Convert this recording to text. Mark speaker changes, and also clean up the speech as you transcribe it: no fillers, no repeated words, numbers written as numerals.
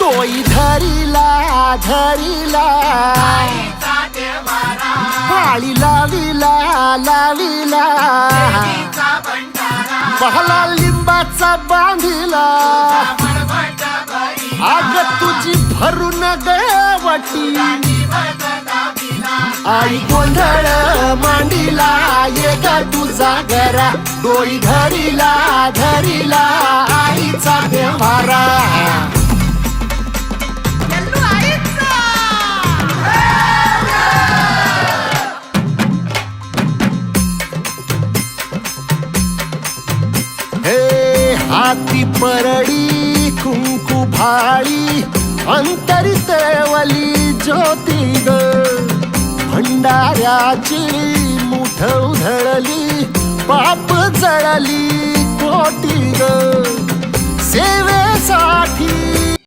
Speaker 1: डोई धरिला धरिला पाळी लाविला लाविला पहला लिंबाचा बांधिला आग तुझी भरून गवटी आई गोंधळ मांडीला ये ग तुझा घरा डोई धरिला धरिला आईचा व्यवहारा हाती परडी कुंकू भाळी अंतरी तेवली ज्योती ग भंडाऱ्याची मुठ उधळली पाप जळली कोटी ग सेवेसाठी